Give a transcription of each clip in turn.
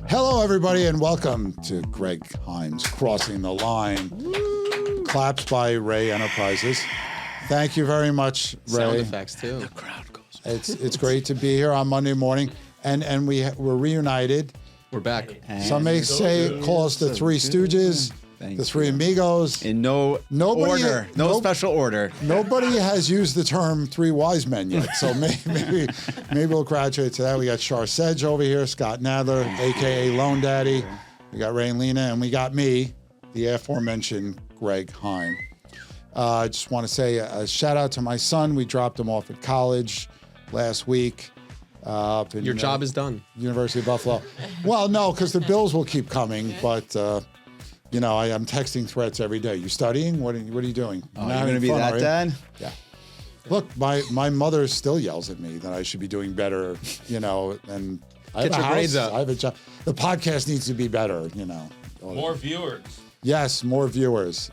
Hello, everybody, and welcome to Greg Heym's Crossing the Line. Woo. Claps by Ray Enterprises. Thank you very much, Ray. Sound effects, too. The crowd goes. It's great to be here on Monday morning, and we're reunited. We're back. Some may call us the Three Stooges, the Three Amigos. In no order, no special order. Nobody has used the term Three Wise Men yet, so maybe we'll graduate to that. We got Shar Sedgh over here, Scott Nadler, a.k.a. Lone Daddy. We got Ray and Lena, and we got me, the aforementioned Greg Heym. I just want to say a shout out to my son. We dropped him off at college last week. Up in, Your job is done. University of Buffalo. Well, no, because the bills will keep coming, but I'm texting threats every day. You studying? What are you doing? Oh, you're going to be that dad? Yeah. Look, my mother still yells at me that I should be doing better, and I have Get your grades up. I have a job. The podcast needs to be better, More viewers. Yes, more viewers.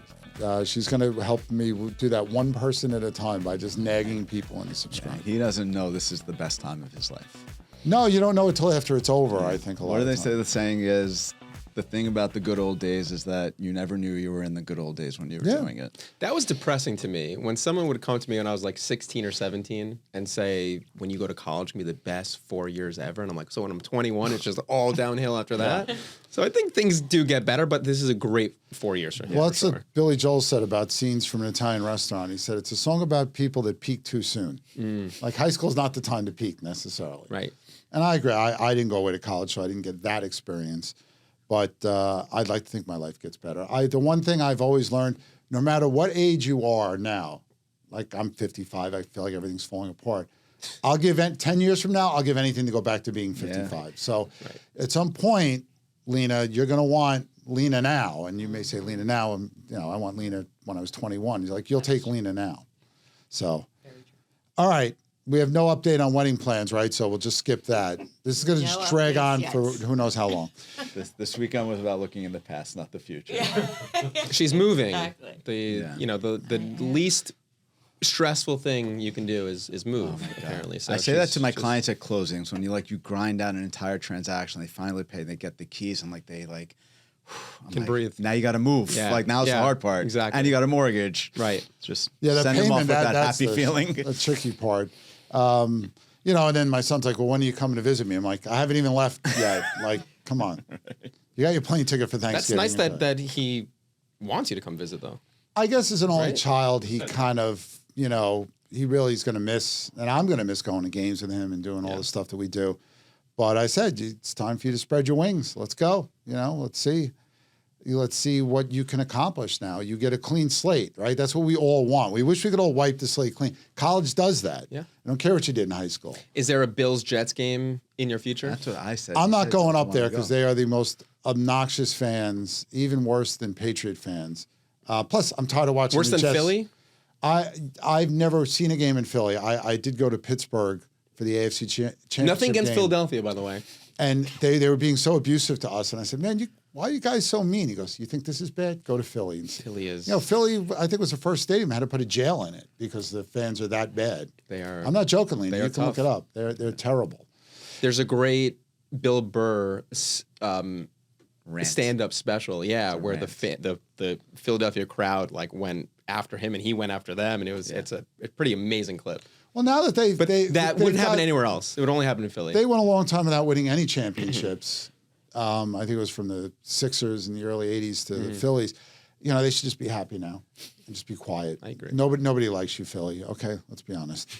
She's going to help me do that one person at a time by just nagging people into subscribing. He doesn't know this is the best time of his life. No, you don't know it till after it's over, I think, a lot What do of they time. say? The saying is, the thing about the good old days is that you never knew you were in the good old days when you were doing it. That was depressing to me. When someone would come to me when I was like 16 or 17 and say, when you go to college, it's going to be the best 4 years ever. And I'm like, so when I'm 21, it's just all downhill after that. So I think things do get better, but this is a great 4 years for him. Well, that's what Billy Joel said about Scenes from an Italian Restaurant. He said, it's a song about people that peak too soon. Like high school's not the time to peak necessarily. Right. And I agree. I didn't go away to college, so I didn't get that experience. But I'd like to think my life gets better. The one thing I've always learned, no matter what age you are now, like I'm 55, I feel like everything's falling apart. I'll give 10 years from now, I'll give anything to go back to being 55. Yeah. So at some point, Lena, you're going to want Lena now. And you may say Lena now, and I want Lena when I was 21. He's like, you'll take Lena now. So, all right. We have no update on wedding plans, right? So we'll just skip that. This is going to just drag on for who knows how long. This weekend was about looking in the past, not the future. Yeah. She's moving. Exactly. The least stressful thing you can do is move, apparently. So I say that to my clients at closings when you grind out an entire transaction, they finally pay, they get the keys, and can breathe. Now you got to move. Yeah. Now's the hard part. Exactly. And you got a mortgage. Right. Just the send them off with that that's happy feeling. The tricky part. And then my son's like, well, when are you coming to visit me? I'm like, I haven't even left yet. Like, come on. You got your plane ticket for Thanksgiving. That's nice that he wants you to come visit, though. I guess as an only child, he kind of, he really is going to miss, and I'm going to miss going to games with him and doing all the stuff that we do. But I said, it's time for you to spread your wings. Let's go. Let's see. Let's see what you can accomplish now. You get a clean slate, right? That's what we all want. We wish we could all wipe the slate clean. College does that. Yeah. I don't care what you did in high school. Is there a Bills-Jets game in your future? That's what I said. I'm not going up there because they are the most obnoxious fans, even worse than Patriot fans. Plus, I'm tired of watching Worse the than Jets. Philly? I've never seen a game in Philly. I did go to Pittsburgh for the AFC Championship Nothing against game. Philadelphia, by the way. And they were being so abusive to us. And I said, man, why are you guys so mean? He goes, you think this is bad? Go to Philly. And Philly is. Philly, I think was the first stadium that had to put a jail in it because the fans are that bad. They are. I'm not joking, Lena. You can tough. look it up. They're terrible. There's a great Bill Burr stand-up special, where the Philadelphia crowd went after him and he went after them, and it's a pretty amazing clip. Well, now that that wouldn't happen anywhere else. It would only happen in Philly. They went a long time without winning any championships. I think it was from the Sixers in the early '80s to the Phillies. They should just be happy now and just be quiet. I agree. Nobody likes you, Philly. Okay, let's be honest.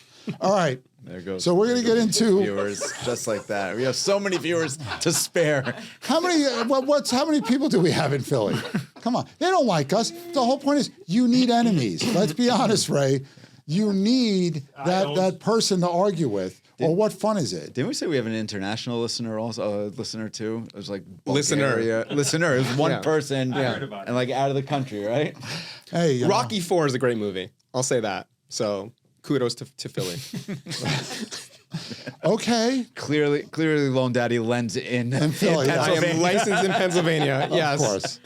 All right. There goes. So we're going to get into viewers just like that. We have so many viewers to spare. How many people do we have in Philly? Come on. They don't like us. The whole point is you need enemies. Let's be honest, Ray. You need that person to argue with. Or what fun is it? Didn't we say we have an international listener also? Listener too? It was like Listener. Listener. It was one person. I heard about it. And out of the country, right? Hey, Rocky IV is a great movie. I'll say that. So kudos to Philly. Okay. Clearly, Lone Daddy lends in Philly. I am licensed in Pennsylvania. Yes. Of course.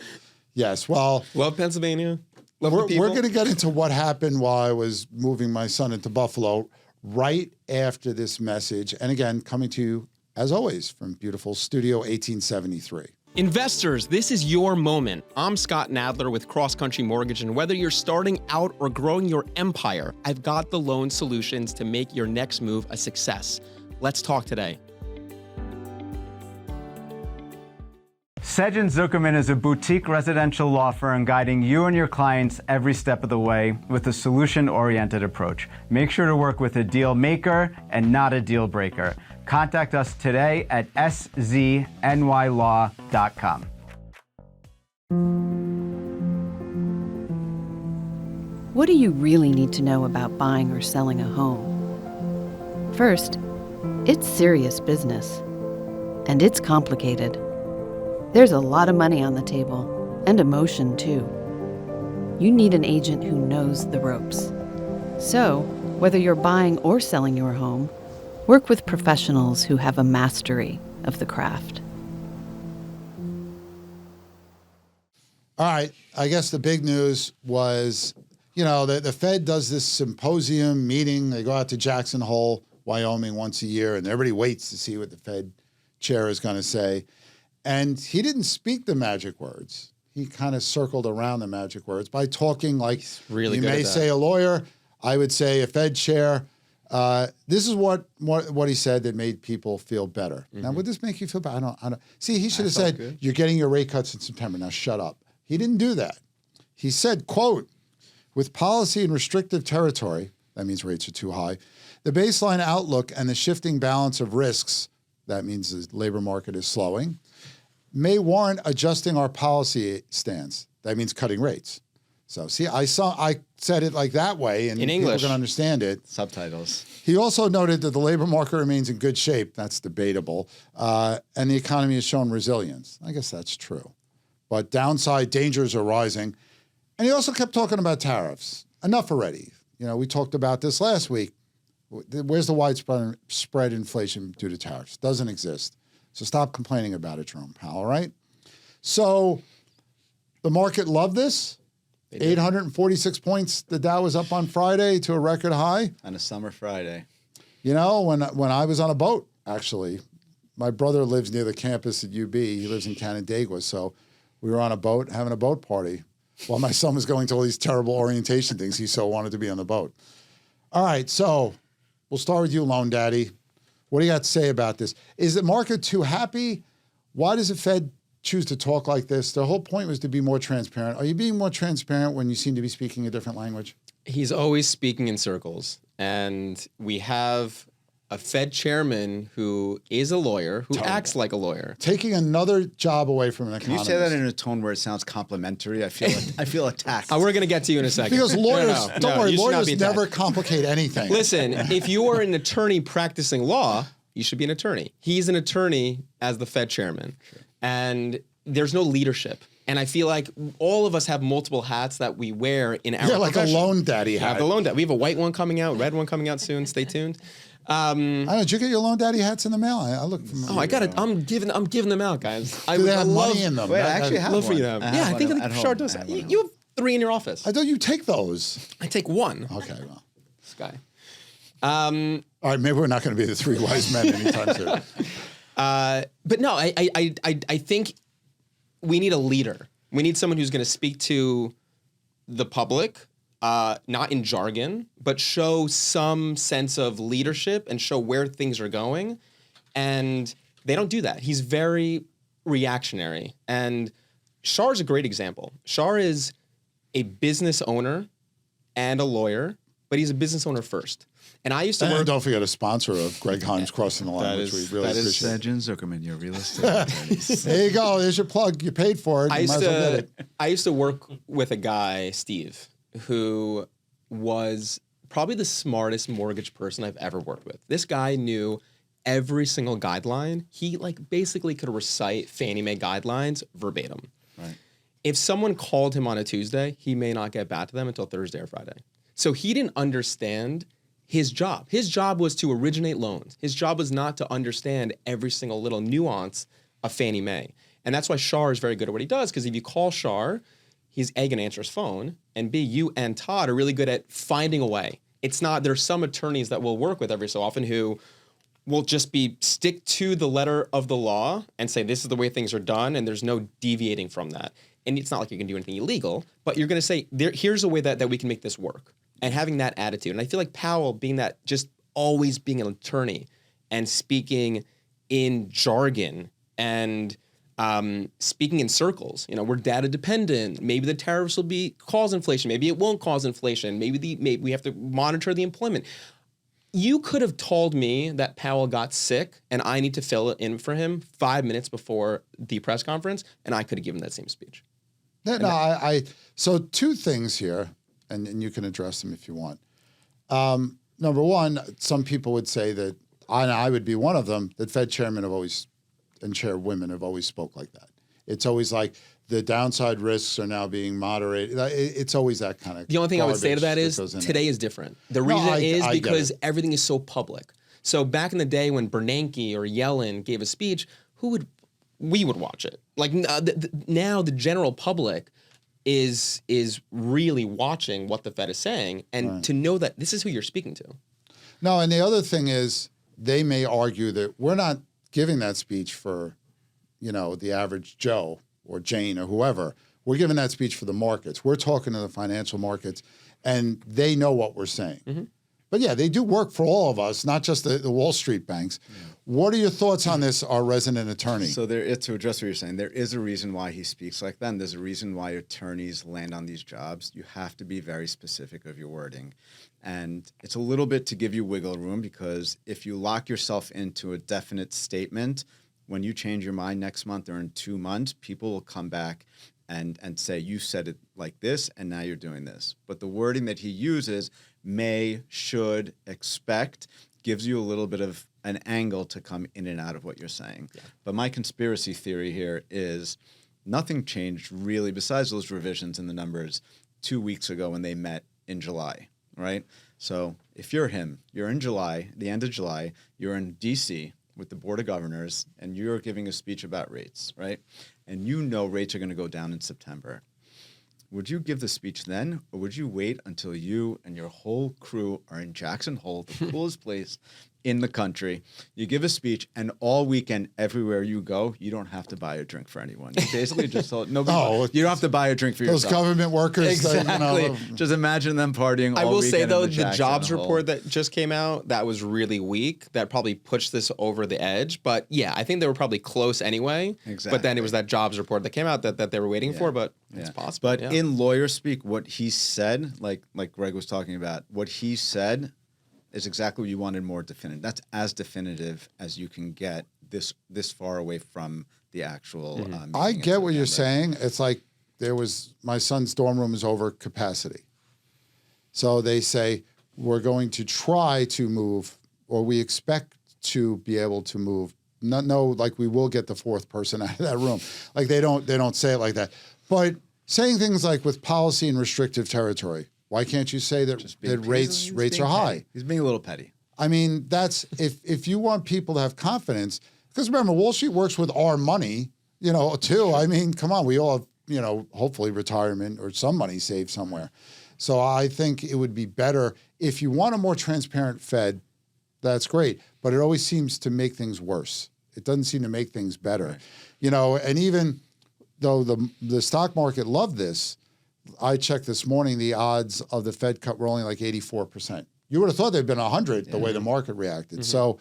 Yes. Well, love Pennsylvania. Love the we're people. going to get into what happened while I was moving my son into Buffalo right after this message. And again, coming to you as always, from beautiful Studio 1873. Investors, this is your moment. I'm Scott Nadler with CrossCountry Mortgage, and whether you're starting out or growing your empire, I've got the loan solutions to make your next move a success. Let's talk today. Sedgh & Zuckerman is a boutique residential law firm guiding you and your clients every step of the way with a solution-oriented approach. Make sure to work with a deal maker and not a deal breaker. Contact us today at sznylaw.com. What do you really need to know about buying or selling a home? First, it's serious business, and it's complicated. There's a lot of money on the table, and emotion too. You need an agent who knows the ropes. So, whether you're buying or selling your home, work with professionals who have a mastery of the craft. All right, I guess the big news was, the Fed does this symposium meeting. They go out to Jackson Hole, Wyoming once a year, and everybody waits to see what the Fed chair is going to say. And he didn't speak the magic words. He kind of circled around the magic words by talking like really you good may at that. say a lawyer, I would say a Fed chair. This is what he said that made people feel better. Now, would this make you feel better? I don't. See, he should have said, good. You're getting your rate cuts in September. Now shut up. He didn't do that. He said, quote, with policy in restrictive territory, that means rates are too high, the baseline outlook and the shifting balance of risks, that means the labor market is slowing, may warrant adjusting our policy stance. That means cutting rates. So see, I said it like that way, and In people English. can understand it. Subtitles. He also noted that the labor market remains in good shape. That's debatable. And the economy has shown resilience. I guess that's true. But downside dangers are rising. And he also kept talking about tariffs. Enough already. We talked about this last week. Where's the widespread inflation due to tariffs? Doesn't exist. So stop complaining about it, Jerome Powell, all right? So the market loved this. 846 points. The Dow was up on Friday to a record high. On a summer Friday. When I was on a boat, actually, my brother lives near the campus at UB. He lives in Canandaigua, so we were on a boat having a boat party while my son was going to all these terrible orientation things. He so wanted to be on the boat. All right, so we'll start with you, Loan Daddy. What do you got to say about this? Is the market too happy? Why does the Fed choose to talk like this? The whole point was to be more transparent. Are you being more transparent when you seem to be speaking a different language? He's always speaking in circles. And we have a Fed chairman who is a lawyer, who acts like a lawyer. Taking another job away from an Can you economist. say that in a tone where it sounds complimentary? I feel attacked. We're going to get to you in a second. Because lawyers, No, don't worry, you should not lawyers be attacked. never complicate anything. Listen, if you are an attorney practicing law, you should be an attorney. He's an attorney as the Fed chairman. Sure. And there's no leadership. And I feel like all of us have multiple hats that we wear in our like a profession. Loan Daddy I hat. have the Loan Daddy. We have a white one coming out, red one coming out soon. Stay tuned. I don't know, did you get your Loan Daddy hats in the mail? I look for I got it. I'm giving them out, guys. Do they have money in them? Wait, I actually have love for one. you to have. I Yeah, have I think one at Shar home. does. I have one at You have 3 in your office. I thought you take those. I take 1. Okay, well. This guy. All right, maybe we're not going to be the 3 wise men anytime soon. But no, I think we need a leader. We need someone who's going to speak to the public, not in jargon, but show some sense of leadership and show where things are going. And they don't do that. He's very reactionary. And Shar's a great example. Shar is a business owner and a lawyer, but he's a business owner first. And I used to And work. don't forget a sponsor of Greg Heym's Crossing the Line, That which is- we really That is appreciate. Sedgh & Zuckerman, your real estate attorneys. There you go. There's your plug. You paid for it. You might as well get it. I used to work with a guy, Steve, who was probably the smartest mortgage person I've ever worked with. This guy knew every single guideline. He basically could recite Fannie Mae guidelines verbatim. Right. If someone called him on a Tuesday, he may not get back to them until Thursday or Friday. So he didn't understand his job. His job was to originate loans. His job was not to understand every single little nuance of Fannie Mae. And that's why Shar is very good at what he does, because if you call Shar, he's A, going to answer his phone, and B, you and Todd are really good at finding a way. It's not, there's some attorneys that we'll work with every so often who will just be stick to the letter of the law and say this is the way things are done and there's no deviating from that. And it's not like you can do anything illegal, but you're going to say here's a way that we can make this work, and having that attitude. And I feel like Powell, being that, just always being an attorney and speaking in jargon and speaking in circles. We're data dependent. Maybe the tariffs will cause inflation. Maybe it won't cause inflation. Maybe we have to monitor the employment. You could have told me that Powell got sick and I need to fill it in for him 5 minutes before the press conference, and I could have given that same speech. So two things here, and you can address them if you want. Number one, some people would say that, and I would be one of them, that Fed chairmen have always, and chairwomen have always spoke like that. It's always like the downside risks are now being moderated. It's always that kind of. The only thing I would say to that is today is different. The reason is because everything is so public. So back in the day when Bernanke or Yellen gave a speech, we would watch it. Like now the general public is really watching what the Fed is saying, and to know that this is who you're speaking to. No, and the other thing is they may argue that we're not giving that speech for, the average Joe or Jane or whoever. We're giving that speech for the markets. We're talking to the financial markets, and they know what we're saying. Mm-hmm. But yeah, they do work for all of us, not just the Wall Street banks. Yeah. What are your thoughts on this, our resident attorney? So to address what you're saying, there is a reason why he speaks like that, and there's a reason why attorneys land on these jobs. You have to be very specific of your wording. And it's a little bit to give you wiggle room, because if you lock yourself into a definite statement, when you change your mind next month or in 2 months, people will come back and say, you said it like this, and now you're doing this. But the wording that he uses, may, should, expect, gives you a little bit of an angle to come in and out of what you're saying. Yeah. But my conspiracy theory here is nothing changed really besides those revisions in the numbers 2 weeks ago when they met in July, right? So if you're him, you're in July, the end of July, you're in D.C. with the Board of Governors, and you're giving a speech about rates, right? And rates are going to go down in September. Would you give the speech then, or would you wait until you and your whole crew are in Jackson Hole, the coolest place in the country? You give a speech, and all weekend, everywhere you go, you don't have to buy a drink for anyone. You basically just told nobody. You don't have to buy a drink for yourself. Those government workers. Exactly. Just imagine them partying all weekend. I will say, though, the jobs Hole report that just came out, that was really weak. That probably pushed this over the edge. But yeah, I think they were probably close anyway. Exactly. But then it was that jobs report that came out that they were waiting for. But it's possible. But in lawyer speak, what he said, like Greg was talking about, what he said is exactly what you wanted, more definitive. That's as definitive as you can get this far away from the actual. Mm-hmm. I get what you're saying. It's like my son's dorm room is over capacity. So they say, we're going to try to move, or we expect to be able to move. Like we will get the fourth person out of that room. Like they don't say it like that. But saying things like with policy and restrictive territory, why can't you say that rates are high? Petty. He's being a little petty. I mean, that's if you want people to have confidence, because remember, Wall Street works with our money, too. I mean, come on, we all have, hopefully retirement or some money saved somewhere. So I think it would be better if you want a more transparent Fed, that's great. But it always seems to make things worse. It doesn't seem to make things better. Right. And even though the stock market loved this, I checked this morning, the odds of the Fed cut were only like 84%. You would have thought they'd been 100 the way the market reacted. Mm-hmm. So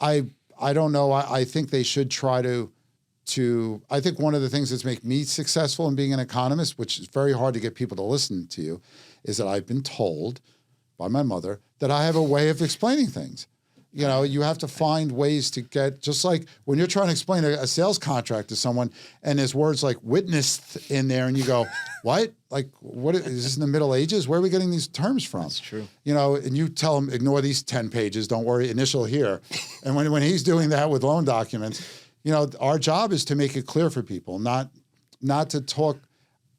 I don't know. I think they should try to I think one of the things that's make me successful in being an economist, which is very hard to get people to listen to you, is that I've been told by my mother that I have a way of explaining things. You have to find ways to get, just like when you're trying to explain a sales contract to someone and there's words like witnessed in there and you go, what? Like, what is this in the Middle Ages? Where are we getting these terms from? That's true. And you tell them, ignore these 10 pages, don't worry, initial here. And when he's doing that with loan documents, our job is to make it clear for people, not to talk.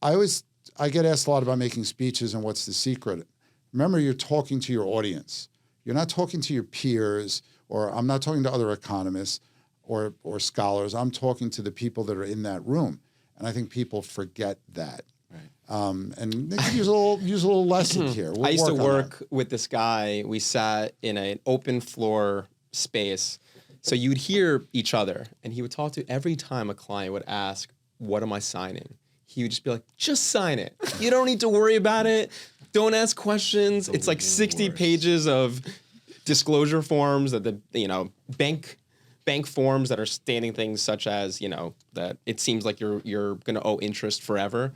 I get asked a lot about making speeches and what's the secret. Remember, you're talking to your audience. You're not talking to your peers, or I'm not talking to other economists or scholars. I'm talking to the people that are in that room. And I think people forget that. Right. And they could use a little lesson here. I used to work with this guy. We sat in an open floor space So you would hear each other, and he would talk to every time a client would ask, "What am I signing?" He would just be like, "Just sign it. You don't need to worry about it. Don't ask questions." It's like 60 pages of disclosure forms that the bank forms that are stating things such as that it seems like you're going to owe interest forever.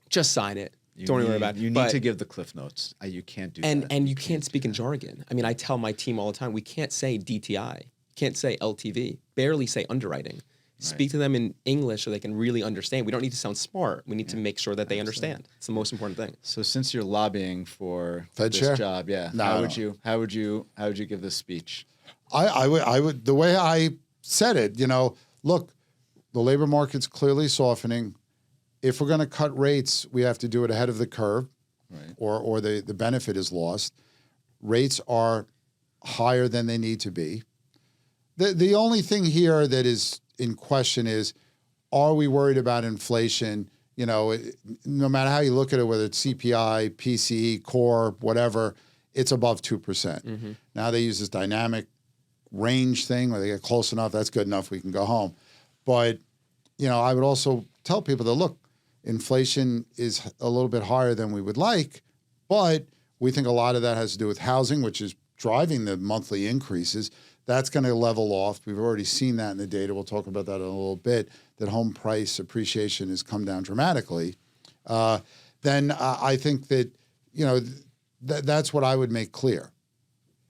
Just sign it. Don't worry about it. You need to give the cliff notes. You can't do that. And you can't speak in jargon. I mean, I tell my team all the time, we can't say DTI, can't say LTV, barely say underwriting. Speak to them in English so they can really understand. We don't need to sound smart. We need to make sure that they understand. It's the most important thing. So since you're lobbying for Fed this chair? job, how would you give this speech? I would the way I said it, look, the labor market's clearly softening. If we're going to cut rates, we have to do it ahead of the curve, or the benefit is lost. Rates are higher than they need to be. The only thing here that is in question is, are we worried about inflation? No matter how you look at it, whether it's CPI, PCE, core, whatever, it's above 2%. Now they use this dynamic range thing where they get close enough, that's good enough, we can go home. But, I would also tell people that, look, inflation is a little bit higher than we would like, but we think a lot of that has to do with housing, which is driving the monthly increases. That's going to level off. We've already seen that in the data. We'll talk about that in a little bit, that home price appreciation has come down dramatically. Then I think that, that's what I would make clear.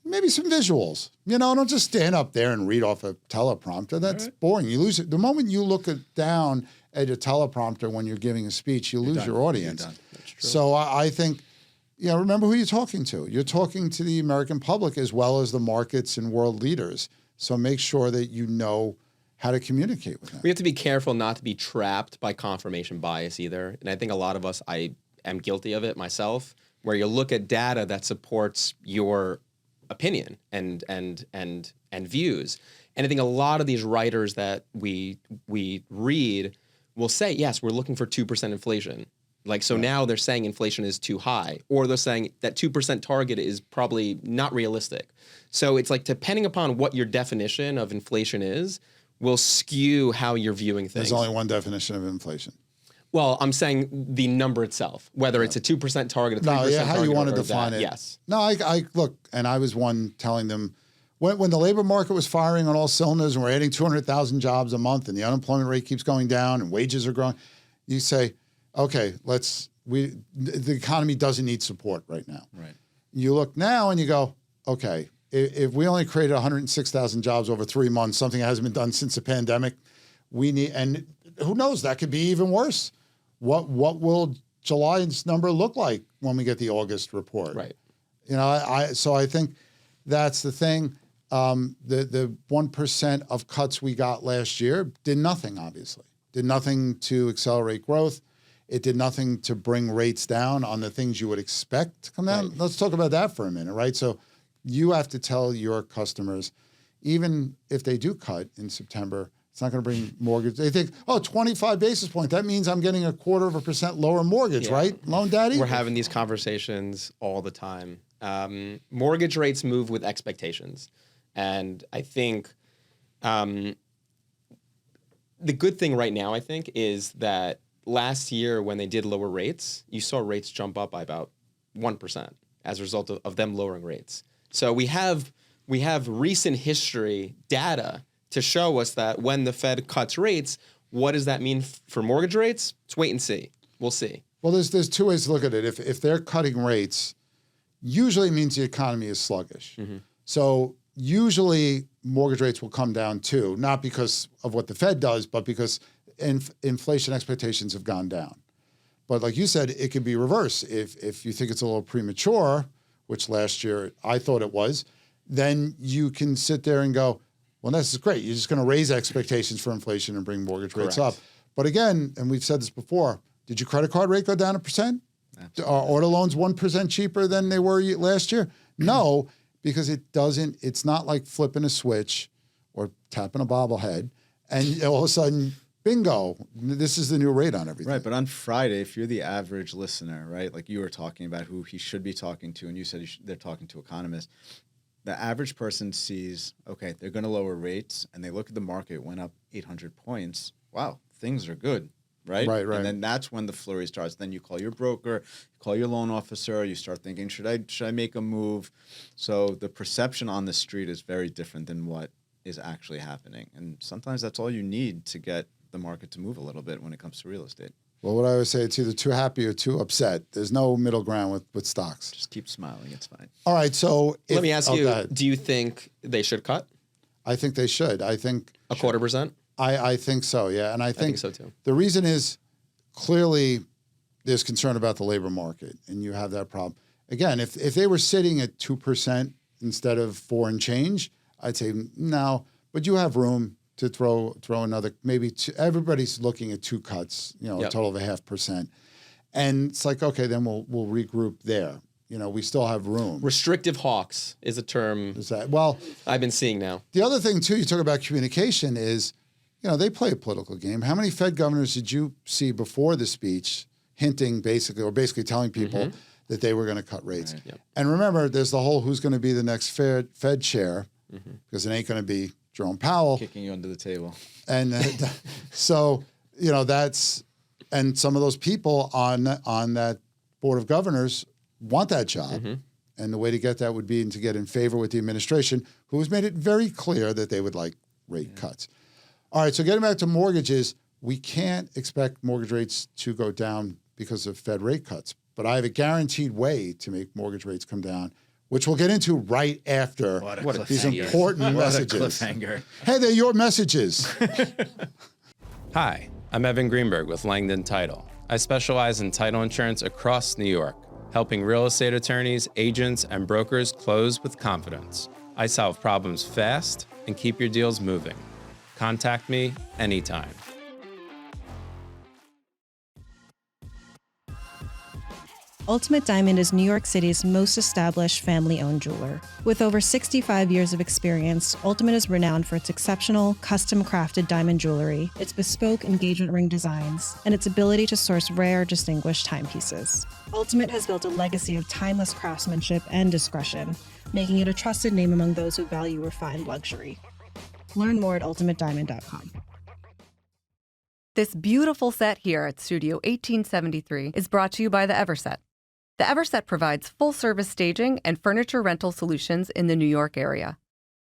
Maybe some visuals. Don't just stand up there and read off a teleprompter. That's boring. You lose it. The moment you look down at a teleprompter when you're giving a speech, you lose your audience. That's true. So I think, remember who you're talking to. You're talking to the American public as well as the markets and world leaders. So make sure that you know how to communicate with them. We have to be careful not to be trapped by confirmation bias either. And I think a lot of us, I am guilty of it myself, where you look at data that supports your opinion and views. And I think a lot of these writers that we read will say, yes, we're looking for 2% inflation. Now they're saying inflation is too high, or they're saying that 2% target is probably not realistic. So it's like, depending upon what your definition of inflation is, will skew how you're viewing things. There's only one definition of inflation. Well, I'm saying the number itself, whether it's a 2% target, a 3% target. How you want to define it. Yes. No, I look, and I was one telling them, when the labor market was firing on all cylinders and we're adding 200,000 jobs a month and the unemployment rate keeps going down and wages are growing, you say, okay, the economy doesn't need support right now. Right. You look now and you go, okay, if we only created 106,000 jobs over 3 months, something that hasn't been done since the pandemic, and who knows, that could be even worse. What will July's number look like when we get the August report? Right. So I think that's the thing. The 1% of cuts we got last year did nothing, obviously. Did nothing to accelerate growth. It did nothing to bring rates down on the things you would expect to come down. Right. Let's talk about that for a minute, right? So you have to tell your customers, even if they do cut in September, it's not going to bring mortgage. They think, 25 basis points. That means I'm getting 0.25% lower mortgage, right? Loan daddy? We're having these conversations all the time. Mortgage rates move with expectations. And I think the good thing right now, I think, is that last year when they did lower rates, you saw rates jump up by about 1% as a result of them lowering rates. So we have recent history data to show us that when the Fed cuts rates, what does that mean for mortgage rates? Let's wait and see. We'll see. Well, there's two ways to look at it. If they're cutting rates, usually it means the economy is sluggish. Mm-hmm. So usually mortgage rates will come down too, not because of what the Fed does, but because inflation expectations have gone down. But like you said, it could be reverse. If you think it's a little premature, which last year I thought it was, then you can sit there and go, well, this is great. You're just going to raise expectations for inflation and bring mortgage rates up. But again, and we've said this before, did your credit card rate go down 1%? Absolutely. Are auto loans 1% cheaper than they were last year? No, because it's not like flipping a switch or tapping a bobblehead and all of a sudden, bingo, this is the new rate on everything. Right, but on Friday, if you're the average listener, right, like you were talking about who he should be talking to, and you said they're talking to economists, the average person sees, okay, they're going to lower rates, and they look at the market, it went up 800 points. Wow, things are good, right? Right. And then that's when the flurry starts. Then you call your broker, you call your loan officer, you start thinking, should I make a move? So the perception on the street is very different than what is actually happening. And sometimes that's all you need to get the market to move a little bit when it comes to real estate. Well, what I always say, it's either too happy or too upset. There's no middle ground with stocks. Just keep smiling. It's fine. All right, so Let me ask you, go ahead. do you think they should cut I think they should. I think a 0.25%? I think so, yeah. And I think so too. The reason is clearly there's concern about the labor market, and you have that problem. Again, if they were sitting at 2% instead of 4 and change, I'd say no, but you have room to throw another, maybe two. Everybody's looking at 2 cuts, a total of 0.5%. And it's like, okay, then we'll regroup there. We still have room. Restrictive hawks is a term Is that, well, I've been seeing now. the other thing too, you talk about communication is, they play a political game. How many Fed governors did you see before the speech hinting basically telling people that they were going to cut rates? Right. Yep. And remember, there's the whole who's going to be the next Fed chair, because it ain't going to be Jerome Powell. Kicking you under the table. And so, that's, and some of those people on that board of governors want that job. And the way to get that would be to get in favor with the administration, who has made it very clear that they would like rate cuts. All right, so getting back to mortgages, we can't expect mortgage rates to go down because of Fed rate cuts. But I have a guaranteed way to make mortgage rates come down, which we'll get into right after these important messages. Cliffhanger. Hey, they're your messages. Hi, I'm Evan Greenberg with Langdon Title. I specialize in title insurance across New York, helping real estate attorneys, agents, and brokers close with confidence. I solve problems fast and keep your deals moving. Contact me anytime. Ultimate Diamond is New York City's most established family-owned jeweler. With over 65 years of experience, Ultimate is renowned for its exceptional, custom-crafted diamond jewelry, its bespoke engagement ring designs, and its ability to source rare, distinguished timepieces. Ultimate has built a legacy of timeless craftsmanship and discretion, making it a trusted name among those who value refined luxury. Learn more at ultimatediamond.com. This beautiful set here at Studio 1873 is brought to you by the Everset. The Everset provides full-service staging and furniture rental solutions in the New York area.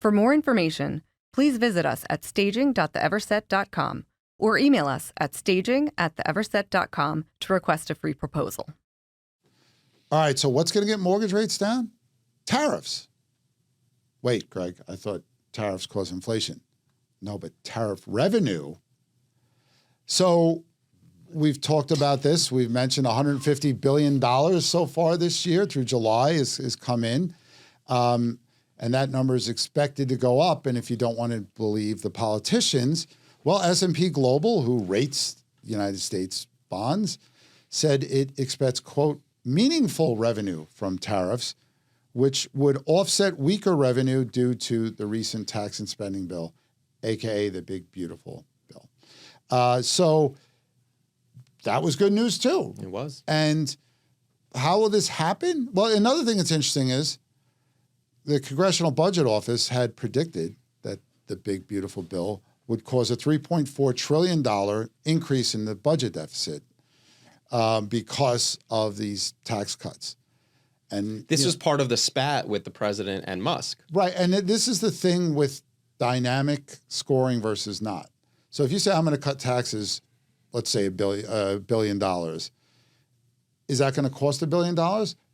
For more information, please visit us at staging.theeverset.com or email us at staging@theeverset.com to request a free proposal. All right, so what's going to get mortgage rates down? Tariffs. Wait, Greg, I thought tariffs cause inflation. No, but tariff revenue. So we've talked about this. We've mentioned $150 billion so far this year through July has come in. And that number is expected to go up. And if you don't want to believe the politicians, well, S&P Global, who rates United States bonds, said it expects, quote, meaningful revenue from tariffs, which would offset weaker revenue due to the recent tax and spending bill, AKA the big, beautiful bill. So that was good news too. It was. And how will this happen? Well, another thing that's interesting is the Congressional Budget Office had predicted that the big, beautiful bill would cause a $3.4 trillion increase in the budget deficit because of these tax cuts. And This was part of the spat with the president and Musk. right. And this is the thing with dynamic scoring versus not. So if you say I'm going to cut taxes, let's say $1 billion, is that going to cost $1 billion?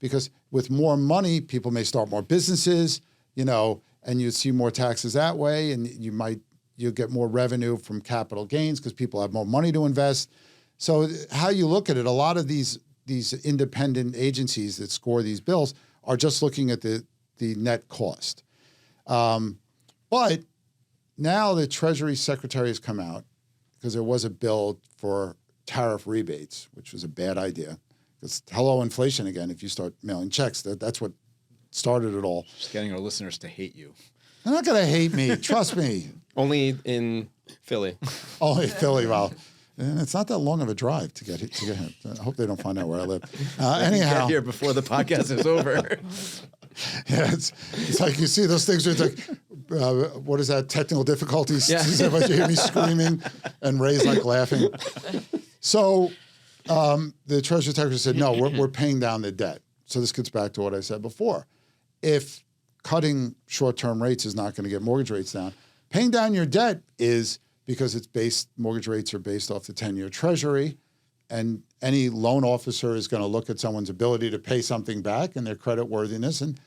Because with more money, people may start more businesses, and you see more taxes that way, and you'll get more revenue from capital gains because people have more money to invest. So how you look at it, a lot of these independent agencies that score these bills are just looking at the net cost. But now the Treasury Secretary has come out because there was a bill for tariff rebates, which was a bad idea. Because hello, inflation again, if you start mailing checks, that's what started it all. Just getting our listeners to hate you. They're not going to hate me. Trust me. Only in Philly. Only Philly, well. And it's not that long of a drive to get here. I hope they don't find out where I live. Anyhow. Get here before the podcast is over. Yeah, it's like you see those things where it's like, what is that, technical difficulties? Yeah. You hear me screaming and Ray's like laughing. So the Treasury Secretary said, no, we're paying down the debt. So this gets back to what I said before. If cutting short-term rates is not going to get mortgage rates down, paying down your debt is because mortgage rates are based off the 10-year Treasury, and any loan officer is going to look at someone's ability to pay something back and their credit worthiness. And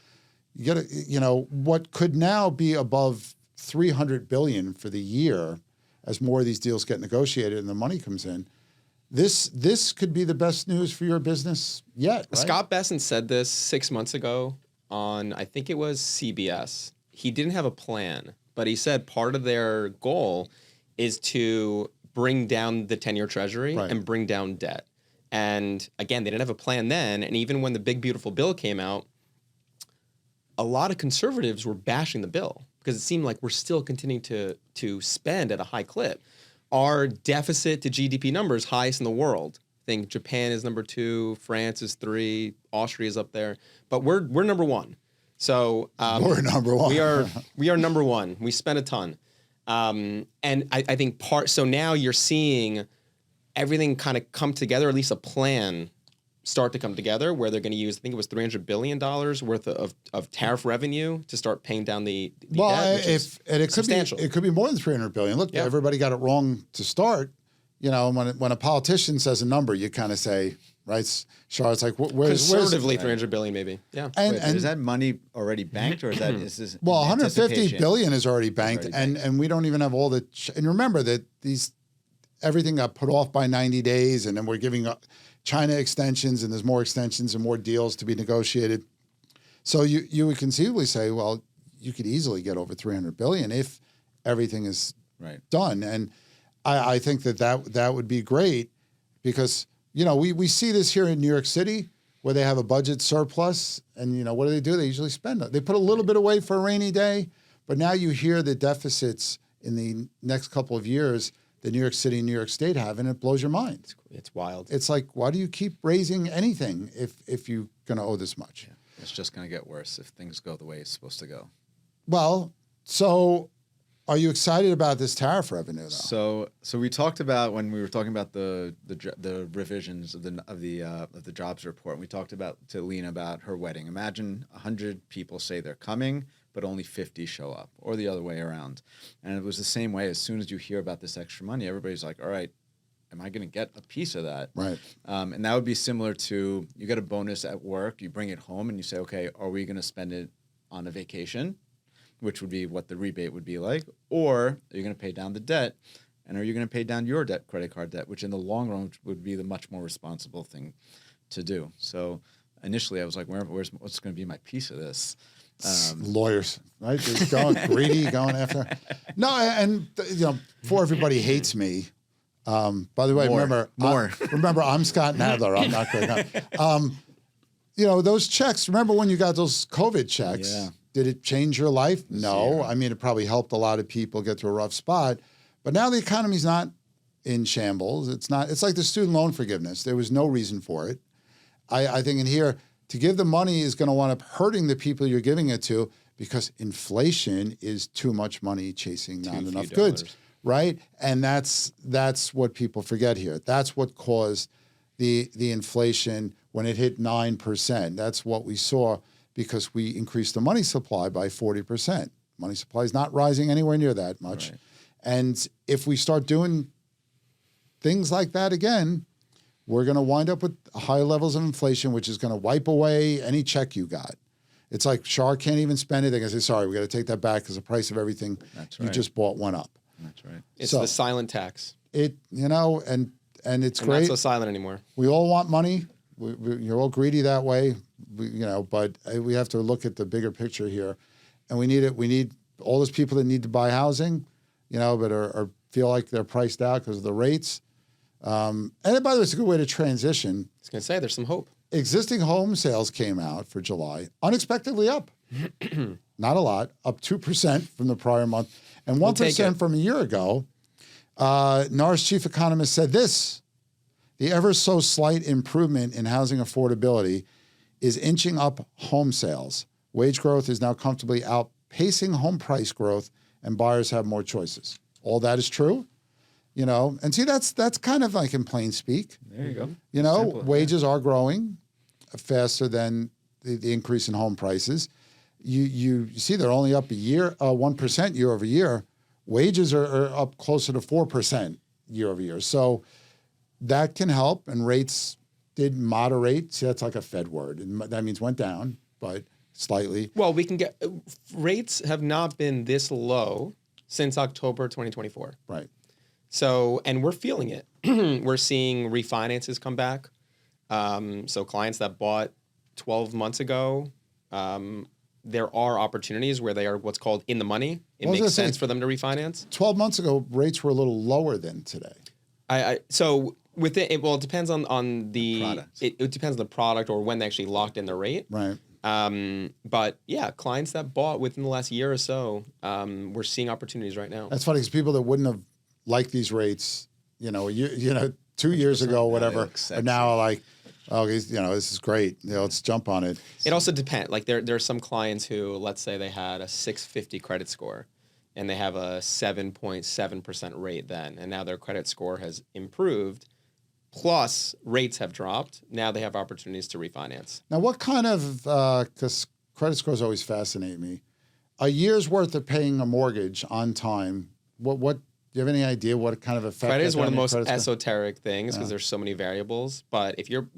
you got to, what could now be above $300 billion for the year as more of these deals get negotiated and the money comes in. This could be the best news for your business yet. Right? Scott Bessent said this 6 months ago on, I think it was CBS. He didn't have a plan, but he said part of their goal is to bring down the 10-year Treasury and bring down debt. And again, they didn't have a plan then. And even when the big, beautiful bill came out, a lot of conservatives were bashing the bill because it seemed like we're still continuing to spend at a high clip. Our deficit to GDP numbers highest in the world. I think Japan is number 2, France is 3, Austria is up there, but we're number 1. So we're number 1. we are number 1. We spend a ton. And I think so now you're seeing everything kind of come together, at least a plan start to come together where they're going to use, I think it was $300 billion worth of tariff revenue to start paying down the debt, which is substantial. It could be more than $300 billion. Look, everybody got it wrong to start. When a politician says a number, you kind of say, right, Shar, it's like, where's conservatively $300 billion maybe. Yeah. And is that money already banked, or is this? Well, $150 billion is already banked, and we don't even have all the. And remember that everything got put off by 90 days, and then we're giving China extensions, and there's more extensions and more deals to be negotiated. So you would conceivably say, well, you could easily get over $300 billion if everything is done, and I think that would be great because we see this here in New York City where they have a budget surplus, and what do? They usually spend it. They put a little bit away for a rainy day, but now you hear the deficits in the next couple of years that New York City and New York State have, and it blows your mind. It's wild. It's like, why do you keep raising anything if you're going to owe this much? Yeah. It's just going to get worse if things go the way it's supposed to go. Well, so are you excited about this tariff revenue, though? So we talked about when we were talking about the revisions of the jobs report. And we talked to Lena about her wedding. Imagine 100 people say they're coming, but only 50 show up, or the other way around. And it was the same way. As soon as you hear about this extra money, everybody's like, all right, am I going to get a piece of that? Right. And that would be similar to, you get a bonus at work, you bring it home, and you say, okay, are we going to spend it on a vacation, which would be what the rebate would be like, or are you going to pay down the debt, and are you going to pay down your credit card debt, which in the long run would be the much more responsible thing to do. So initially I was like, what's going to be my piece of this? Lawyers, right? Just going greedy, going after. No, and before everybody hates me. By the way, remember, I'm Scott Nadler. I'm not Greg Heym. Those checks. Remember when you got those COVID checks? Yeah. Did it change your life? No. Zero. I mean, it probably helped a lot of people get through a rough spot. But now the economy's not in shambles. It's not. It's like the student loan forgiveness. There was no reason for it. I think in here, to give the money is going to wind up hurting the people you're giving it to because inflation is too much money chasing not enough goods, right? And that's what people forget here. That's what caused the inflation when it hit 9%. That's what we saw because we increased the money supply by 40%. Money supply is not rising anywhere near that much. Right. And if we start doing things like that again, we're going to wind up with high levels of inflation, which is going to wipe away any check you got. It's like Shar can't even spend it. They're going to say, sorry, we got to take that back because the price of everything you just bought went up. That's right. It's the silent tax. And it's great. Not so silent anymore. We all want money. You're all greedy that way, but we have to look at the bigger picture here. And we need all those people that need to buy housing, but are feel like they're priced out because of the rates. And by the way, it's a good way to transition. I was going to say, there's some hope. Existing home sales came out for July, unexpectedly up. Not a lot, up 2% from the prior month, and 1% from a year ago. NAR's chief economist said this: the ever so slight improvement in housing affordability is inching up home sales, Wage growth is now comfortably outpacing home price growth, and buyers have more choices. All that is true, and see, that's kind of like in plain speak. There you go. Simple, wages are growing faster than the increase in home prices. You see they're only up 1% year over year. Wages are up closer to 4% year over year. So that can help, and rates did moderate. See, that's like a Fed word. That means went down, but slightly. Well, we can get rates have not been this low since October 2024. Right. So, and we're feeling it. We're seeing refinances come back. So clients that bought 12 months ago, there are opportunities where they are what's called in the money. It makes sense for them to refinance. 12 months ago, rates were a little lower than today. So with it depends on the product. It depends on the product or when they actually locked in their rate. Right. But yeah, clients that bought within the last year or so, we're seeing opportunities right now. That's funny because people that wouldn't have liked these rates, 2 years ago, whatever, are now like, oh, this is great. Let's jump on it. It also depends. Like there are some clients who, let's say they had a 650 credit score and they have a 7.7% rate then, and now their credit score has improved, plus rates have dropped. Now they have opportunities to refinance. Now, what kind of, because credit scores always fascinate me, a year's worth of paying a mortgage on time, what do you have any idea what kind of effect? Credit is one of the most esoteric things because there's so many variables. But if your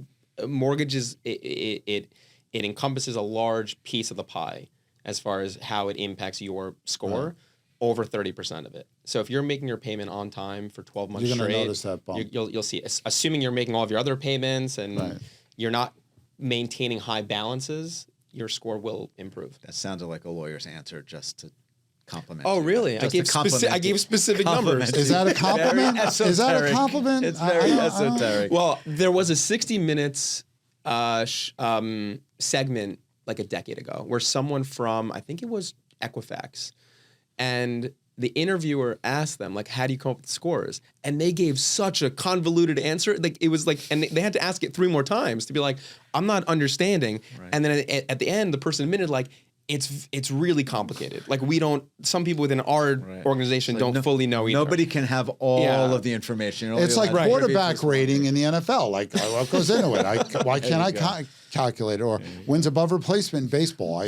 mortgage is, it encompasses a large piece of the pie as far as how it impacts your score, over 30% of it. So if you're making your payment on time for 12 months you're straight, gonna notice that bump. You'll see. Assuming you're making all of your other payments and you're not maintaining high balances, your score will improve. That sounded like a lawyer's answer just to compliment. Oh, really? I gave specific numbers. Is that a compliment? Is that a compliment? It's very esoteric. Well, there was a 60 Minutes segment like a decade ago where someone from, I think it was Equifax, and the interviewer asked them, like, how do you come up with scores? And they gave such a convoluted answer. Like, it was like, and they had to ask it 3 more times to be like, I'm not understanding. Right. And then at the end, the person admitted, like, it's really complicated. Like, some people within our organization don't fully know either. Nobody can have all of the information. It's like quarterback rating in the NFL. Like, what goes into it? Why can't I calculate it? Or wins above replacement in baseball.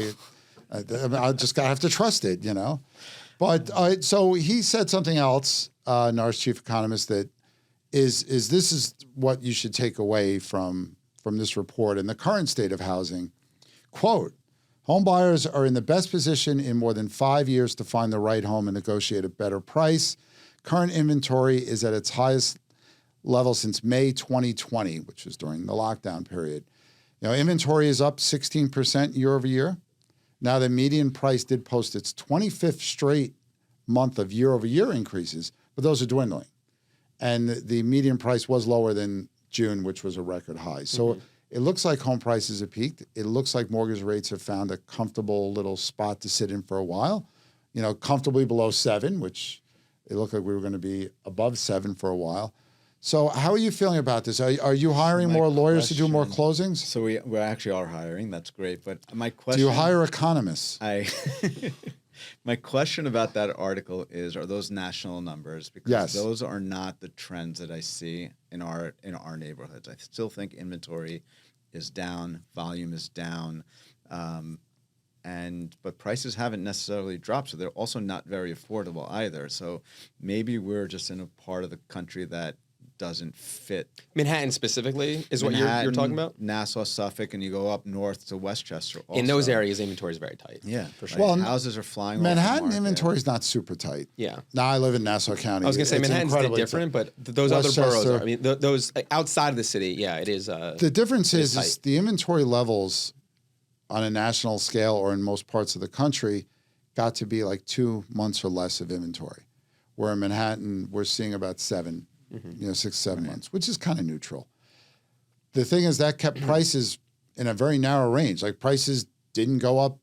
I just have to trust it, But so he said something else, NAR's chief economist, that this is what you should take away from this report in the current state of housing. Quote, home buyers are in the best position in more than 5 years to find the right home and negotiate a better price. Current inventory is at its highest level since May 2020, which was during the lockdown period. Inventory is up 16% year over year. Now, the median price did post its 25th straight month of year-over-year increases, but those are dwindling. And the median price was lower than June, which was a record high. So it looks like home prices have peaked. It looks like mortgage rates have found a comfortable little spot to sit in for a while, comfortably below 7, which it looked like we were going to be above 7 for a while. So how are you feeling about this? Are you hiring more lawyers to do more closings? So we actually are hiring. That's great. But my question... Do you hire economists? My question about that article is, are those national numbers? Because those are not the trends that I see in our neighborhoods. I still think inventory is down, volume is down, but prices haven't necessarily dropped, so they're also not very affordable either. So maybe we're just in a part of the country that doesn't fit. Manhattan specifically is what you're talking about? Nassau, Suffolk, and you go up north to Westchester also. In those areas, inventory is very tight. Yeah, for sure. Well, houses are flying Manhattan inventory is not super tight. Yeah. Now I live in Nassau County. I was going to say Manhattan's a bit different, but those other boroughs, those outside of the city, it is. The difference is the inventory levels on a national scale or in most parts of the country got to be like 2 months or less of inventory, where in Manhattan we're seeing about 7. 6, 7 months, which is kind of neutral. The thing is that kept prices in a very narrow range. Like prices didn't go up,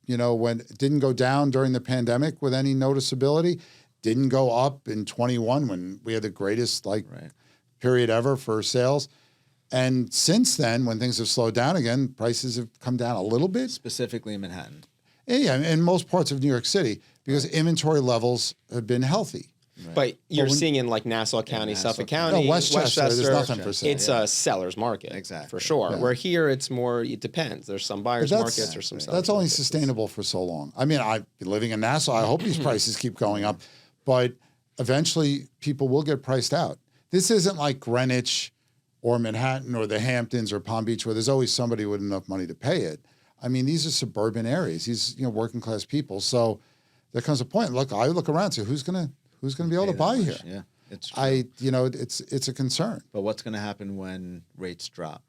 when it didn't go down during the pandemic with any noticeability, didn't go up in 21 when we had the greatest period ever for sales. And since then, when things have slowed down again, prices have come down a little bit. Specifically in Manhattan. Yeah, in most parts of New York City, because inventory levels have been healthy. Right. But you're seeing in like Nassau County, Nassau Suffolk County. County, No, Westchester, there's nothing for sale. It's a seller's market, Exactly. for sure. Yeah. Where here, it's more. It depends. There's some buyers markets or some sellers. That's only markets. sustainable for so long. I mean, I've been living in Nassau. I hope these prices keep going up, but eventually people will get priced out. This isn't like Greenwich or Manhattan or the Hamptons or Palm Beach where there's always somebody with enough money to pay it. I mean, these are suburban areas. These working class people. So there comes a point. Look, I look around and say, who's gonna be able to buy here? Yeah, it's true. It's a concern. But what's going to happen when rates drop?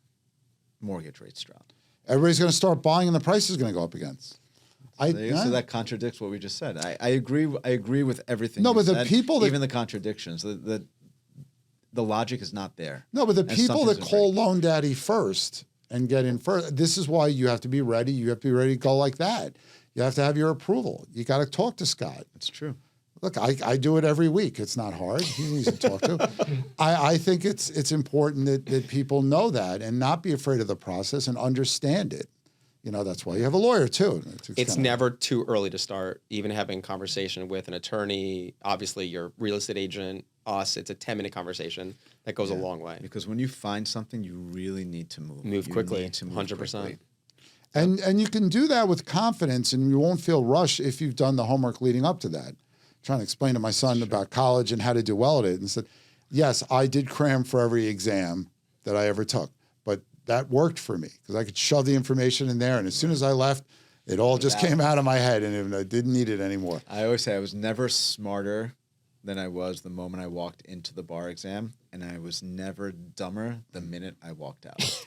Mortgage rates drop. Everybody's going to start buying, and the price is going to go up again. So that contradicts what we just said. I agree. I agree with everything. No, you but the said, people that- even the contradictions, the logic is not there. No, but the And people that something's call right. Loan Daddy first and get in first, this is why you have to be ready. You have to be ready to go like that. You have to have your approval. You got to talk to Scott. It's true. Look, I do it every week. It's not hard. He's easy to talk to. I think it's important that people know that and not be afraid of the process and understand it. That's why you have a lawyer too. It's never too early to start even having a conversation with an attorney. Obviously, your real estate agent, us. It's a 10-minute conversation that goes a long way. Because when you find something, you really need to move. Move You quickly, need to move 100%. quickly. And you can do that with confidence, and you won't feel rushed if you've done the homework leading up to that. Trying to explain to my son about college and how to do well at it, and said, yes, I did cram for every exam that I ever took, but that worked for me because I could shove the information in there, and as soon as I left, it all just came out of my head, and I didn't need it anymore. I always say I was never smarter than I was the moment I walked into the bar exam, and I was never dumber the minute I walked out.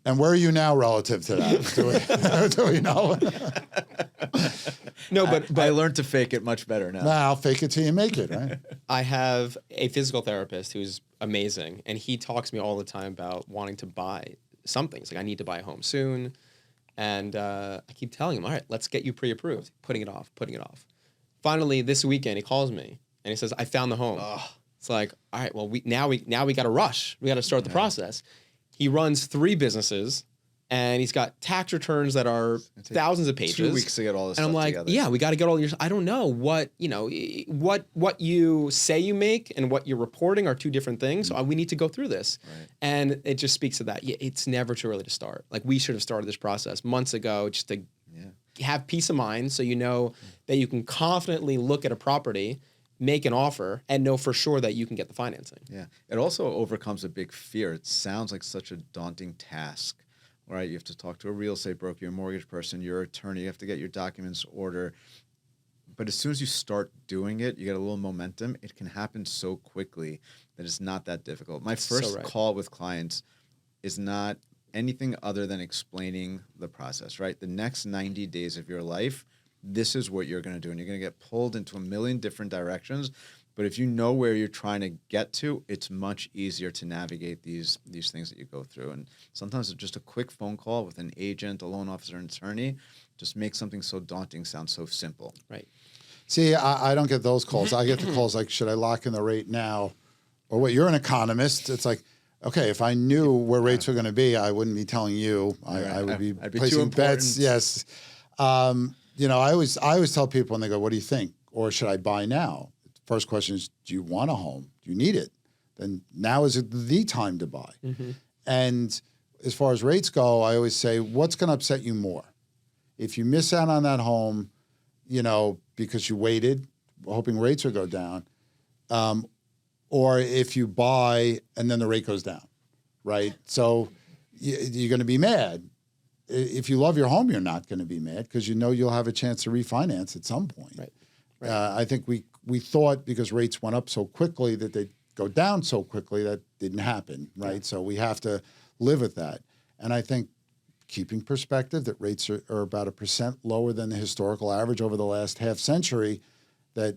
And where are you now relative to that? Do we know? No, but I learned to fake it much better now. Nah, I'll fake it till you make it, right? I have a physical therapist who's amazing, and he talks to me all the time about wanting to buy something. It's like, I need to buy a home soon. And I keep telling him, all right, let's get you pre-approved. Putting it off. Finally, this weekend, he calls me, and he says, I found the home. It's like, all right, well, we got to rush. We got to start the process. He runs 3 businesses, and he's got tax returns that are thousands of pages. 2 weeks to get all this and stuff I'm like, together. yeah, we got to get all your. I don't know what you say you make and what you're reporting are 2 different things. So we need to go through this, and it just speaks to that. Yeah, it's never too early to start. Like, we should have started this process months ago, just to have peace of mind, so you know that you can confidently look at a property, make an offer, and know for sure that you can get the financing. Yeah. It also overcomes a big fear. It sounds like such a daunting task, right? You have to talk to a real estate broker, your mortgage person, your attorney. You have to get your documents in order. But as soon as you start doing it, you get a little momentum. It can happen so quickly that it's not that difficult. My first call with clients is not anything other than explaining the process, right? The next 90 days of your life, this is what you're going to do. And you're going to get pulled into a million different directions. But if you know where you're trying to get to, it's much easier to navigate these things that you go through. And sometimes it's just a quick phone call with an agent, a loan officer, an attorney, just makes something so daunting sound so simple. Right. See, I don't get those calls. I get the calls like, should I lock in the rate now? Or what, you're an economist. It's like, okay, if I knew where rates were going to be, I wouldn't be telling you. I would be I'd be placing too bets. important. Yes. I always tell people when they go, what do you think? Or should I buy now? First question is, do you want a home? Do you need it? Then now is the time to buy. Mm-hmm. And as far as rates go, I always say, what's going to upset you more? If you miss out on that home, because you waited, hoping rates would go down, or if you buy and then the rate goes down, right? So you're going to be mad. If you love your home, you're not going to be mad because you'll have a chance to refinance at some point. Right. I think we thought because rates went up so quickly that they'd go down so quickly, that didn't happen, right? Yeah. So we have to live with that. And I think keeping perspective that rates are about 1% lower than the historical average over the last half century, that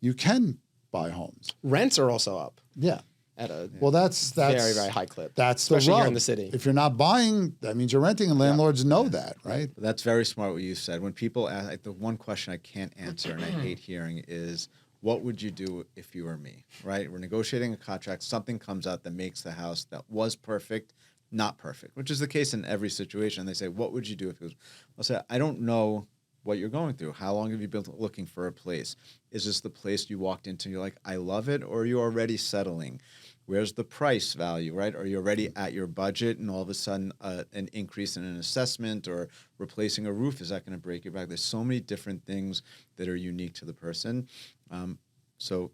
you can buy homes. Rents are also up. Yeah. At a that's very, very high clip. That's especially the rub. here in the city. If you're not buying, that means you're renting, and landlords know that, right? That's very smart what you said. When people ask, the one question I can't answer and I hate hearing is, what would you do if you were me, right? We're negotiating a contract. Something comes out that makes the house that was perfect not perfect, which is the case in every situation. They say, what would you do if it was? I'll say, I don't know what you're going through. How long have you been looking for a place? Is this the place you walked into and you're like, I love it? Or are you already settling? Where's the price value, right? Are you already at your budget and all of a sudden an increase in an assessment or replacing a roof, is that going to break your back? There's so many different things that are unique to the person. So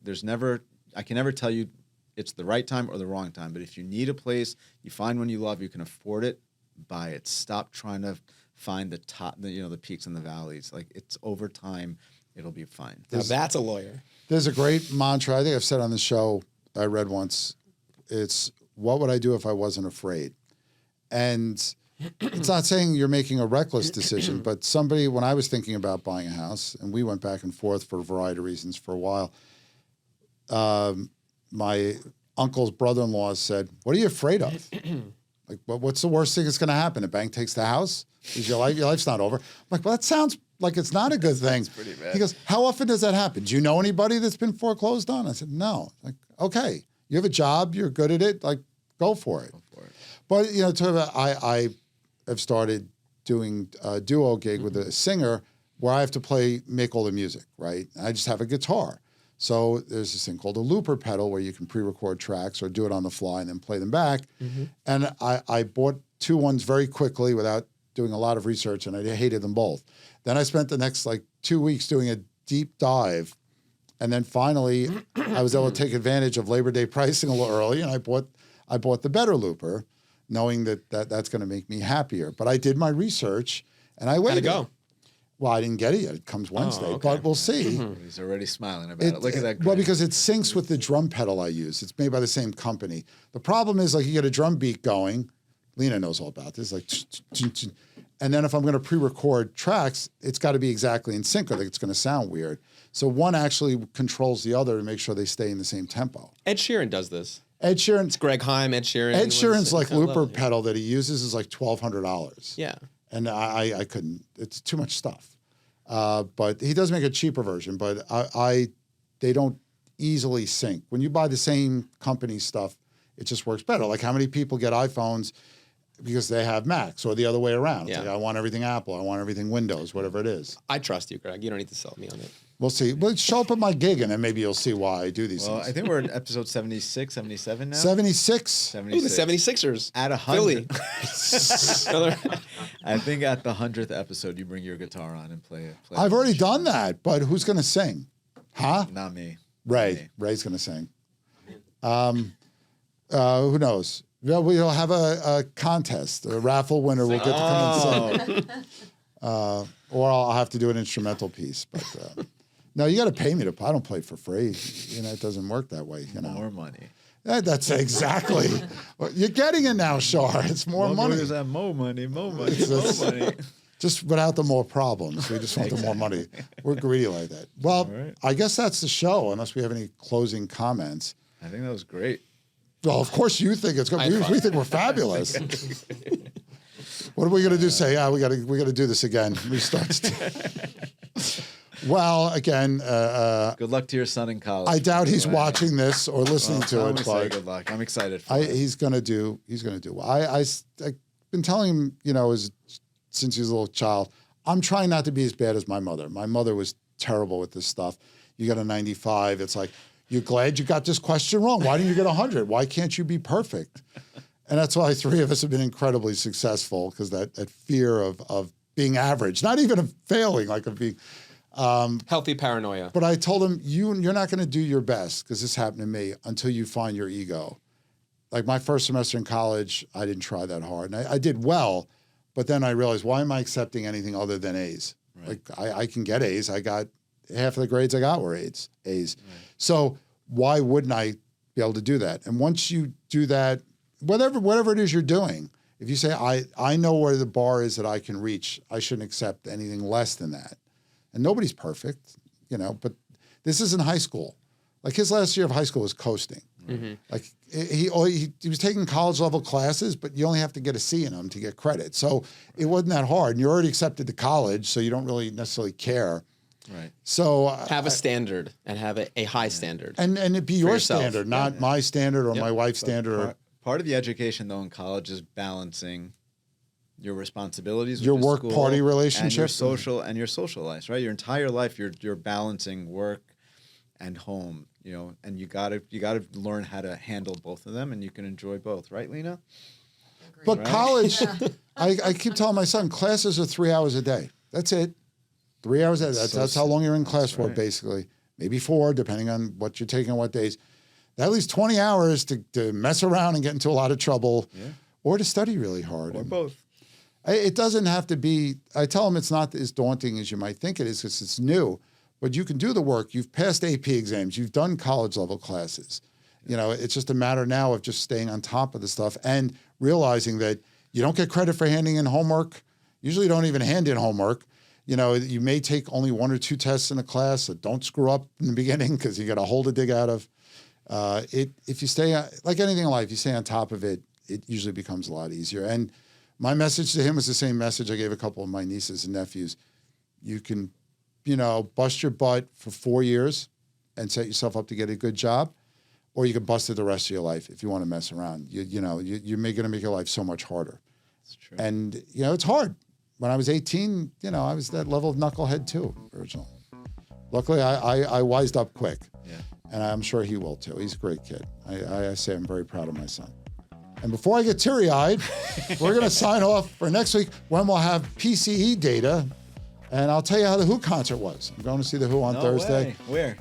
I can never tell you it's the right time or the wrong time. But if you need a place, you find one you love, you can afford it, buy it. Stop trying to find the top, the peaks and the valleys. Like, it's over time, it'll be fine. Now that's a lawyer. There's a great mantra I think I've said on the show I read once. It's, what would I do if I wasn't afraid? And it's not saying you're making a reckless decision, but somebody, when I was thinking about buying a house, and we went back and forth for a variety of reasons for a while, my uncle's brother-in-law said, what are you afraid of? Like, what's the worst thing that's going to happen? A bank takes the house? Is your life's not over? I'm like, well, that sounds like it's not a good thing. That's pretty bad. He goes, how often does that happen? Do you know anybody that's been foreclosed on? I said, no. Like, okay, you have a job, you're good at it, like, go for it. But, I have started doing a duo gig with a singer where I have to make all the music, right? I just have a guitar. So there's this thing called a looper pedal where you can pre-record tracks or do it on the fly and then play them back. And I bought 2 ones very quickly without doing a lot of research, and I hated them both. Then I spent the next 2 weeks doing a deep dive. And then finally, I was able to take advantage of Labor Day pricing a little early, and I bought the better looper, knowing that's going to make me happier. But I did my research, and I waited. How'd it go? Well, I didn't get it yet. It comes Wednesday, but we'll see. He's already smiling about it. Look at that. Well, grin. because it syncs with the drum pedal I use. It's made by the same company. The problem is, you get a drum beat going. Lena knows all about this. And then if I'm going to pre-record tracks, it's got to be exactly in sync, or it's going to sound weird. So one actually controls the other to make sure they stay in the same tempo. Ed Sheeran does this. Ed Sheeran. It's Greg Heym, Ed Sheeran. Ed Sheeran's looper level. pedal that he uses is $1,200. Yeah. And I couldn't. It's too much stuff. But he does make a cheaper version. But they don't easily sync. When you buy the same company stuff, it just works better. Like, how many people get iPhones because they have Macs, or the other way around? It's Yeah. I want everything Apple. I want everything Windows, whatever it is. I trust you, Greg. You don't need to sell me on it. We'll see. Well, show up at my gig, and then maybe you'll see why I do these Well, things. I think we're at episode 76, 77 now. 76. Ooh, the 76ers. At 100. Philly. I think at the 100th episode, you bring your guitar on and play it. I've already done that, but who's going to sing? Huh? Not me. Ray. Me. Ray's going to sing. Who knows? We'll have a contest. A raffle winner will get to come and sing. Or I'll have to do an instrumental piece. But no, you got to pay me to. I don't play for free. It doesn't work that way. More money. That's exactly. You're getting it now, Shar. It's more money. Is that more money? More money. It's More money. Just without the more problems. We just want the more money. We're greedy like that. Well, right. I guess that's the show, unless we have any closing comments. I think that was great. Well, of course you think it's good. We think we're fabulous. What are we going to do? Say, yeah, we got to do this again. Restart. Well, again, Good luck to your son in college. I doubt he's watching this or listening to it, but good luck. I'm excited for it. he's going to do well. I've been telling him, since he was a little child, I'm trying not to be as bad as my mother. My mother was terrible with this stuff. You got a 95. It's like, you're glad you got this question wrong. Why didn't you get 100? Why can't you be perfect? And that's why 3 of us have been incredibly successful, because that fear of being average, not even of failing, like of being Healthy paranoia. But I told him, you're not going to do your best, because this happened to me, until you find your ego. Like my first semester in college, I didn't try that hard. And I did well, but then I realized, why am I accepting anything other than A's? Right. Like I can get A's. I got half of the grades I got were A's. Right. So why wouldn't I be able to do that? And once you do that, whatever it is you're doing, if you say, I know where the bar is that I can reach, I shouldn't accept anything less than that. And nobody's perfect, but this isn't high school. Like his last year of high school was coasting. Mm-hmm. Like he was taking college level classes, but you only have to get a C in them to get credit. So it wasn't that hard. And you're already accepted to college, so you don't really necessarily care. Right. So Have a standard and have a high standard. and it be your yourself. standard, not my standard or my wife's standard. Or Part of the education, though, in college is balancing your responsibilities, Your which is work-party school, relationship. and your social life, right? Your entire life, you're balancing work and home, and you gotta learn how to handle both of them, and you can enjoy both, right, Lena? But college, I keep telling my son, classes are 3 hours a day. That's it. 3 hours a day. That's how long you're in class for, basically. Maybe 4, depending on what you're taking on what days. That leaves 20 hours to mess around and get into a lot of trouble, or to study really hard. Or both. It doesn't have to be, I tell them it's not as daunting as you might think it is because it's new, but you can do the work. You've passed AP exams. You've done college level classes. It's just a matter now of just staying on top of the stuff and realizing that you don't get credit for handing in homework. Usually you don't even hand in homework. You may take only 1 or 2 tests in a class, so don't screw up in the beginning because you got a hole to dig out of. If you stay, like anything in life, you stay on top of it, it usually becomes a lot easier. And my message to him was the same message I gave a couple of my nieces and nephews. You can, bust your butt for 4 years and set yourself up to get a good job, or you can bust it the rest of your life if you want to mess around. You're going to make your life so much harder. That's true. And, it's hard. When I was 18, I was that level of knucklehead too, originally. Luckily, I wised up quick. Yeah. And I'm sure he will too. He's a great kid. I say I'm very proud of my son. And before I get teary-eyed, we're going to sign off for next week when we'll have PCE data. And I'll tell you how the Who concert was. I'm going to see the Who on Thursday. Where?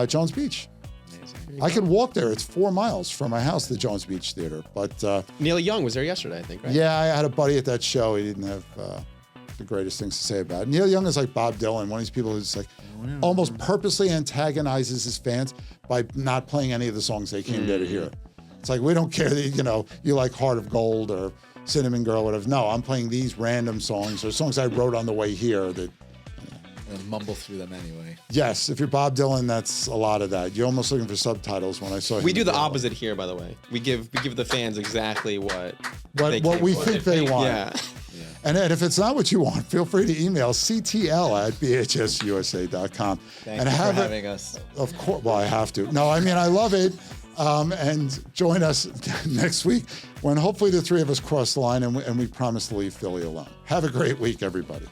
Jones Beach. Amazing. I could walk there. It's 4 miles from my house, the Jones Beach Theater. But Neil Young was there yesterday, I think, right? yeah, I had a buddy at that show. He didn't have the greatest things to say about it. Neil Young is like Bob Dylan, one of these people who's like almost purposely antagonizes his fans by not playing any of the songs they came there to hear. It's like, we don't care that, you like Heart of Gold or Cinnamon Girl or whatever. No, I'm playing these random songs or songs I wrote on the way here that. And mumble through them anyway. Yes, if you're Bob Dylan, that's a lot of that. You're almost looking for subtitles when I saw him. We do the opposite here, by the way. We give the fans exactly what we think they want. Yeah. And Ed, if it's not what you want, feel free to email ctl@bhsusa.com. Thank you for having us. Of course. Well, I have to. No, I mean, I love it. And join us next week when hopefully the 3 of us cross the line and we promise to leave Philly alone. Have a great week, everybody.